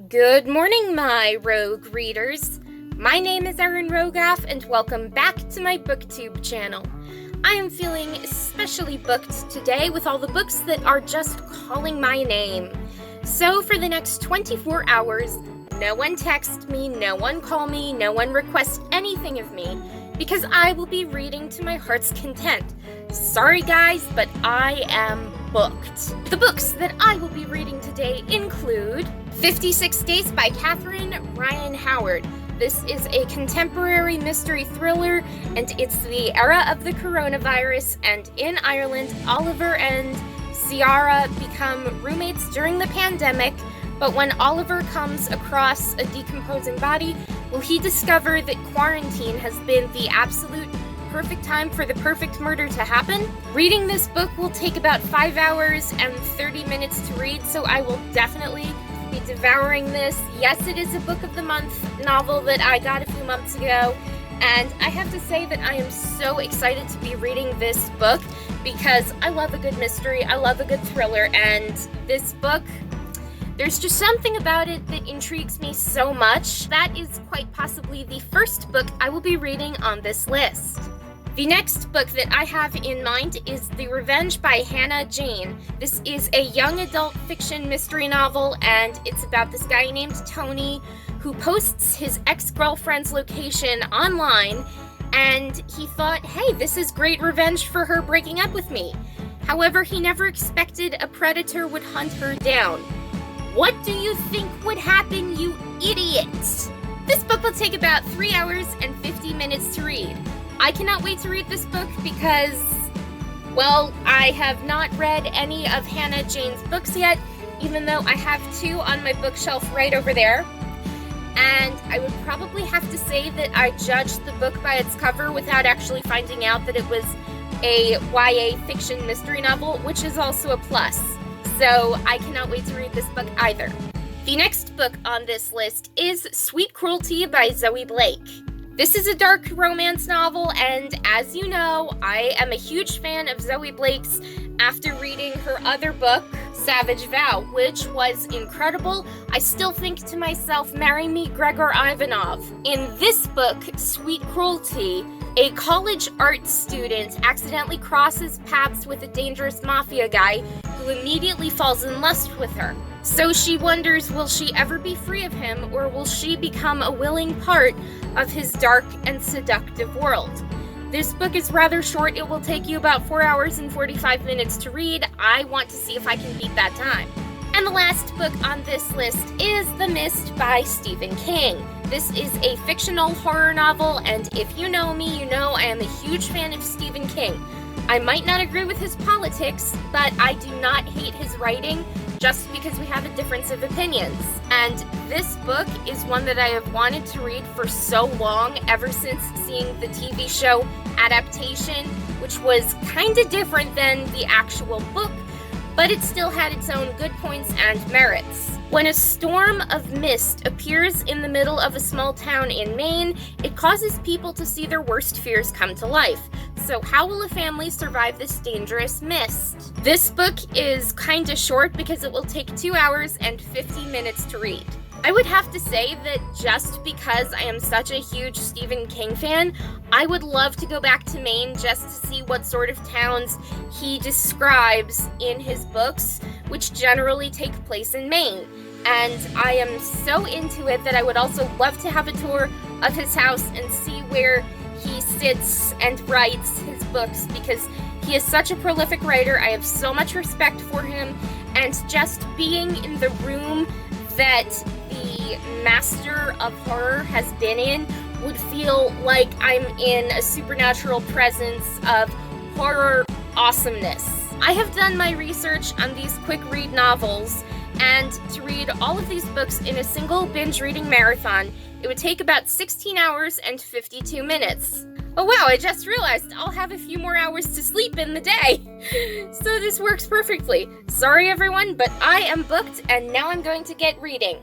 Good morning, my rogue readers. My name is Erin Rogoff, and welcome back to my BookTube channel. I am feeling especially booked today with all the books that are just calling my name. So for the next 24 hours, no one text me, no one call me, no one request anything of me, because I will be reading to my heart's content. Sorry guys, but I am booked. The books that I will be reading today include 56 Days by Catherine Ryan Howard. This is a contemporary mystery thriller, and it's the era of the coronavirus, and in Ireland, Oliver and Ciara become roommates during the pandemic, but when Oliver comes across a decomposing body, will he discover that quarantine has been the absolute perfect time for the perfect murder to happen? Reading this book will take about 5 hours and 30 minutes to read, so I will definitely be devouring this. Yes, it is a book of the month novel that I got a few months ago, and I have to say that I am so excited to be reading this book because I love a good mystery, I love a good thriller, and this book, there's just something about it that intrigues me so much. That is quite possibly the first book I will be reading on this list. The next book that I have in mind is The Revenge by Hannah Jane. This is a young adult fiction mystery novel, and it's about this guy named Tony who posts his ex-girlfriend's location online, and he thought, hey, this is great revenge for her breaking up with me. However, he never expected a predator would hunt her down. What do you think would happen, you idiots? This book will take about 3 hours and 50 minutes to read. I cannot wait to read this book because, well, I have not read any of Hannah Jane's books yet, even though I have 2 on my bookshelf right over there. And I would probably have to say that I judged the book by its cover without actually finding out that it was a YA fiction mystery novel, which is also a plus. So I cannot wait to read this book either. The next book on this list is Sweet Cruelty by Zoe Blake. This is a dark romance novel, and as you know, I am a huge fan of Zoe Blake's after reading her other book, Savage Vow, which was incredible. I still think to myself, marry me, Gregor Ivanov. In this book, Sweet Cruelty, a college art student accidentally crosses paths with a dangerous mafia guy who immediately falls in lust with her. So she wonders, will she ever be free of him, or will she become a willing part of his dark and seductive world? This book is rather short. It will take you about 4 hours and 45 minutes to read. I want to see if I can beat that time. And the last book on this list is The Mist by Stephen King. This is a fictional horror novel, and if you know me, you know I am a huge fan of Stephen King. I might not agree with his politics, but I do not hate his writing just because we have a difference of opinions. And this book is one that I have wanted to read for so long, ever since seeing the TV show adaptation, which was kind of different than the actual book, but it still had its own good points and merits. When a storm of mist appears in the middle of a small town in Maine, it causes people to see their worst fears come to life. So how will a family survive this dangerous mist? This book is kinda short because it will take 2 hours and 50 minutes to read. I would have to say that just because I am such a huge Stephen King fan, I would love to go back to Maine just to see what sort of towns he describes in his books, which generally take place in Maine. And I am so into it that I would also love to have a tour of his house and see where he sits and writes his books, because he is such a prolific writer. I have so much respect for him, and just being in the room that the Master of Horror has been in would feel like I'm in a supernatural presence of horror awesomeness. I have done my research on these quick read novels, and to read all of these books in a single binge reading marathon, it would take about 16 hours and 52 minutes. Oh wow, I just realized I'll have a few more hours to sleep in the day. So this works perfectly. Sorry everyone, but I am booked, and now I'm going to get reading.